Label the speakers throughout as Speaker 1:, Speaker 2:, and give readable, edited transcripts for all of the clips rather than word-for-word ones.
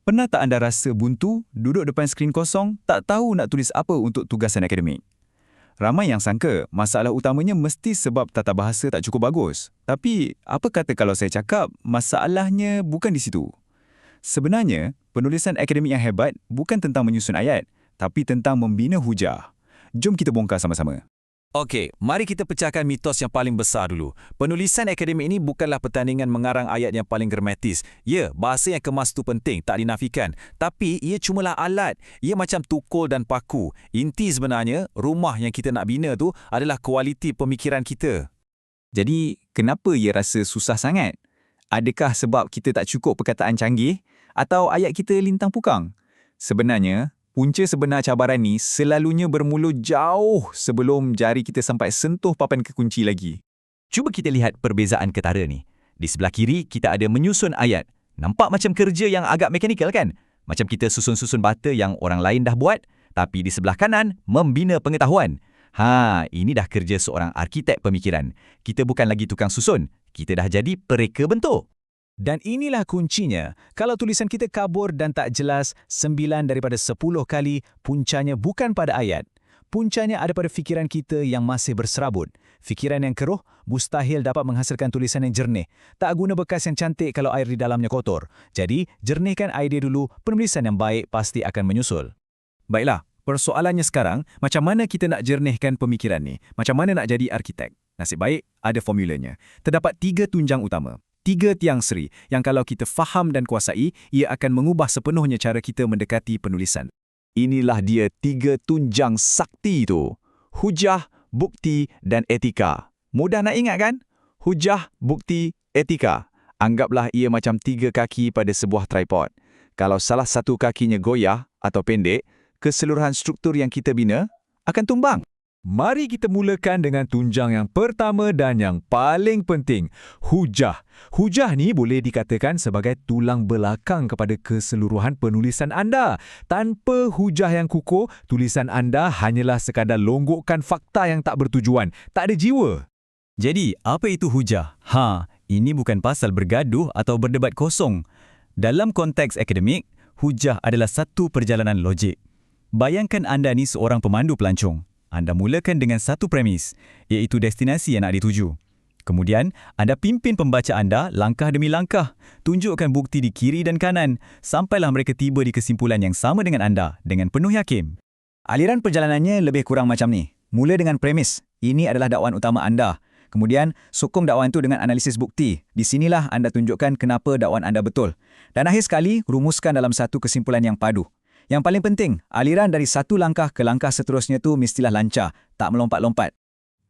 Speaker 1: Pernah tak anda rasa buntu, duduk depan skrin kosong, tak tahu nak tulis apa untuk tugasan akademik? Ramai yang sangka masalah utamanya mesti sebab tata bahasa tak cukup bagus. Tapi, apa kata kalau saya cakap masalahnya bukan di situ? Sebenarnya, penulisan akademik yang hebat bukan tentang menyusun ayat, tapi tentang membina hujah. Jom kita bongkar sama-sama.
Speaker 2: Okey, mari kita pecahkan mitos yang paling besar dulu. Penulisan akademik ini bukanlah pertandingan mengarang ayat yang paling gramatis. Ya, bahasa yang kemas tu penting, tak dinafikan. Tapi ia cumalah alat. Ia macam tukul dan paku. Inti sebenarnya, rumah yang kita nak bina tu adalah kualiti pemikiran kita.
Speaker 1: Jadi, kenapa ia rasa susah sangat? Adakah sebab kita tak cukup perkataan canggih? Atau ayat kita lintang pukang? Sebenarnya, punca sebenar cabaran ni selalunya bermula jauh sebelum jari kita sampai sentuh papan kekunci lagi.
Speaker 2: Cuba kita lihat perbezaan ketara ni. Di sebelah kiri, kita ada menyusun ayat. Nampak macam kerja yang agak mekanikal kan? Macam kita susun-susun bata yang orang lain dah buat. Tapi di sebelah kanan, membina pengetahuan. Ini dah kerja seorang arkitek pemikiran. Kita bukan lagi tukang susun. Kita dah jadi pereka bentuk. Dan inilah kuncinya. Kalau tulisan kita kabur dan tak jelas, 9 daripada 10 kali, puncanya bukan pada ayat. Puncanya ada pada fikiran kita yang masih berserabut. Fikiran yang keruh mustahil dapat menghasilkan tulisan yang jernih. Tak guna bekas yang cantik kalau air di dalamnya kotor. Jadi, jernihkan idea dulu, penulisan yang baik pasti akan menyusul.
Speaker 1: Baiklah, persoalannya sekarang, macam mana kita nak jernihkan pemikiran ni? Macam mana nak jadi arkitek? Nasib baik, ada formulanya. Terdapat 3 tunjang utama. 3 tiang seri yang kalau kita faham dan kuasai, ia akan mengubah sepenuhnya cara kita mendekati penulisan. Inilah dia 3 tunjang sakti itu. Hujah, bukti dan etika. Mudah nak ingat kan? Hujah, bukti, etika. Anggaplah ia macam 3 kaki pada sebuah tripod. Kalau salah satu kakinya goyah atau pendek, keseluruhan struktur yang kita bina akan tumbang. Mari kita mulakan dengan tunjang yang pertama dan yang paling penting, hujah. Hujah ni boleh dikatakan sebagai tulang belakang kepada keseluruhan penulisan anda. Tanpa hujah yang kukuh, tulisan anda hanyalah sekadar longgokkan fakta yang tak bertujuan, tak ada jiwa.
Speaker 2: Jadi, apa itu hujah? Ini bukan pasal bergaduh atau berdebat kosong. Dalam konteks akademik, hujah adalah satu perjalanan logik. Bayangkan anda ni seorang pemandu pelancong. Anda mulakan dengan satu premis, iaitu destinasi yang nak dituju. Kemudian, anda pimpin pembaca anda langkah demi langkah. Tunjukkan bukti di kiri dan kanan, sampailah mereka tiba di kesimpulan yang sama dengan anda, dengan penuh yakin.
Speaker 1: Aliran perjalanannya lebih kurang macam ni. Mula dengan premis. Ini adalah dakwaan utama anda. Kemudian, sokong dakwaan itu dengan analisis bukti. Di sinilah anda tunjukkan kenapa dakwaan anda betul. Dan akhir sekali, rumuskan dalam satu kesimpulan yang padu. Yang paling penting, aliran dari satu langkah ke langkah seterusnya tu mestilah lancar, tak melompat-lompat.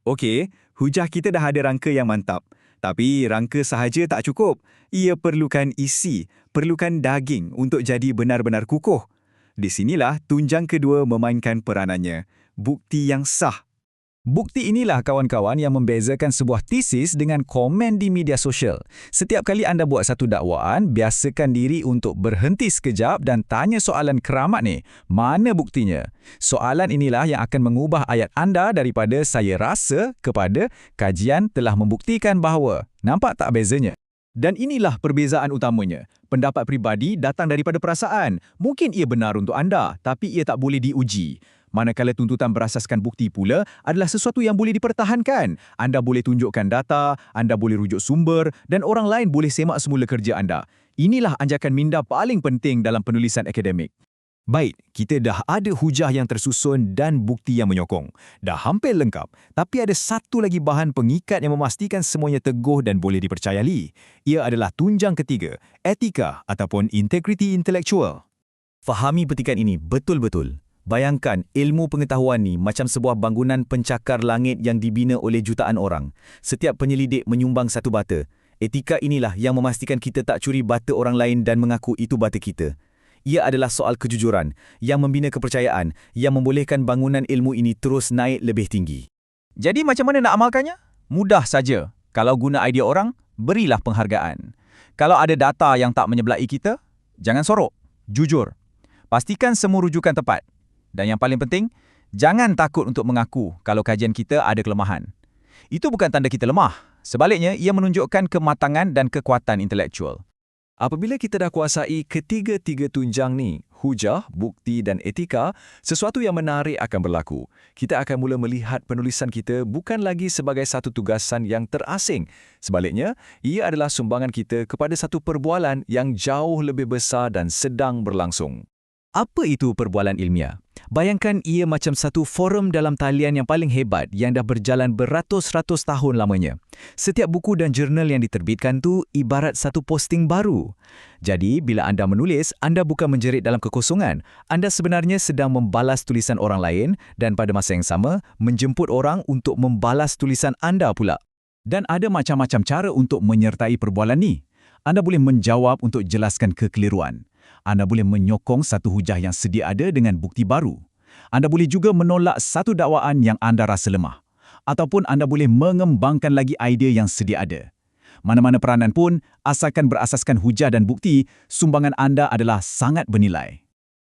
Speaker 1: Okey, hujah kita dah ada rangka yang mantap. Tapi rangka sahaja tak cukup. Ia perlukan isi, perlukan daging untuk jadi benar-benar kukuh. Di sinilah tunjang kedua memainkan peranannya, bukti yang sah. Bukti inilah kawan-kawan yang membezakan sebuah tesis dengan komen di media sosial. Setiap kali anda buat satu dakwaan, biasakan diri untuk berhenti sekejap dan tanya soalan keramat ni. Mana buktinya? Soalan inilah yang akan mengubah ayat anda daripada saya rasa kepada kajian telah membuktikan bahawa. Nampak tak bezanya? Dan inilah perbezaan utamanya. Pendapat pribadi datang daripada perasaan. Mungkin ia benar untuk anda, tapi ia tak boleh diuji. Manakala tuntutan berasaskan bukti pula adalah sesuatu yang boleh dipertahankan. Anda boleh tunjukkan data, anda boleh rujuk sumber dan orang lain boleh semak semula kerja anda. Inilah anjakan minda paling penting dalam penulisan akademik. Baik, kita dah ada hujah yang tersusun dan bukti yang menyokong. Dah hampir lengkap, tapi ada satu lagi bahan pengikat yang memastikan semuanya teguh dan boleh dipercayai. Ia adalah tunjang ketiga, etika ataupun integriti intelektual.
Speaker 2: Fahami petikan ini betul-betul. Bayangkan ilmu pengetahuan ni macam sebuah bangunan pencakar langit yang dibina oleh jutaan orang. Setiap penyelidik menyumbang satu bata. Etika inilah yang memastikan kita tak curi bata orang lain dan mengaku itu bata kita. Ia adalah soal kejujuran yang membina kepercayaan yang membolehkan bangunan ilmu ini terus naik lebih tinggi.
Speaker 1: Jadi macam mana nak amalkannya? Mudah saja. Kalau guna idea orang, berilah penghargaan. Kalau ada data yang tak menyebelai kita, jangan sorok. Jujur. Pastikan semua rujukan tepat. Dan yang paling penting, jangan takut untuk mengaku kalau kajian kita ada kelemahan. Itu bukan tanda kita lemah. Sebaliknya, ia menunjukkan kematangan dan kekuatan intelektual.
Speaker 3: Apabila kita dah kuasai ketiga-tiga tunjang ni, hujah, bukti dan etika, sesuatu yang menarik akan berlaku. Kita akan mula melihat penulisan kita bukan lagi sebagai satu tugasan yang terasing. Sebaliknya, ia adalah sumbangan kita kepada satu perbualan yang jauh lebih besar dan sedang berlangsung.
Speaker 2: Apa itu perbualan ilmiah? Bayangkan ia macam satu forum dalam talian yang paling hebat yang dah berjalan beratus-ratus tahun lamanya. Setiap buku dan jurnal yang diterbitkan tu ibarat satu posting baru. Jadi, bila anda menulis, anda bukan menjerit dalam kekosongan. Anda sebenarnya sedang membalas tulisan orang lain dan pada masa yang sama, menjemput orang untuk membalas tulisan anda pula.
Speaker 1: Dan ada macam-macam cara untuk menyertai perbualan ni. Anda boleh menjawab untuk jelaskan kekeliruan. Anda boleh menyokong satu hujah yang sedia ada dengan bukti baru. Anda boleh juga menolak satu dakwaan yang anda rasa lemah. Ataupun anda boleh mengembangkan lagi idea yang sedia ada. Mana-mana peranan pun, asalkan berasaskan hujah dan bukti, sumbangan anda adalah sangat bernilai.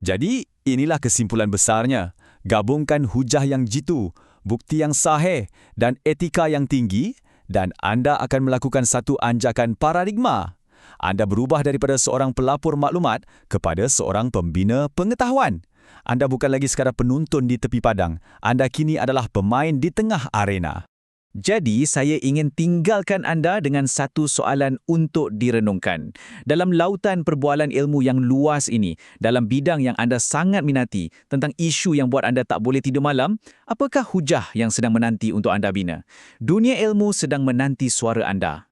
Speaker 3: Jadi, inilah kesimpulan besarnya. Gabungkan hujah yang jitu, bukti yang sahih dan etika yang tinggi, dan anda akan melakukan satu anjakan paradigma. Anda berubah daripada seorang pelapor maklumat kepada seorang pembina pengetahuan. Anda bukan lagi sekadar penuntun di tepi padang. Anda kini adalah pemain di tengah arena.
Speaker 1: Jadi, saya ingin tinggalkan anda dengan satu soalan untuk direnungkan. Dalam lautan perbualan ilmu yang luas ini, dalam bidang yang anda sangat minati, tentang isu yang buat anda tak boleh tidur malam, apakah hujah yang sedang menanti untuk anda bina? Dunia ilmu sedang menanti suara anda.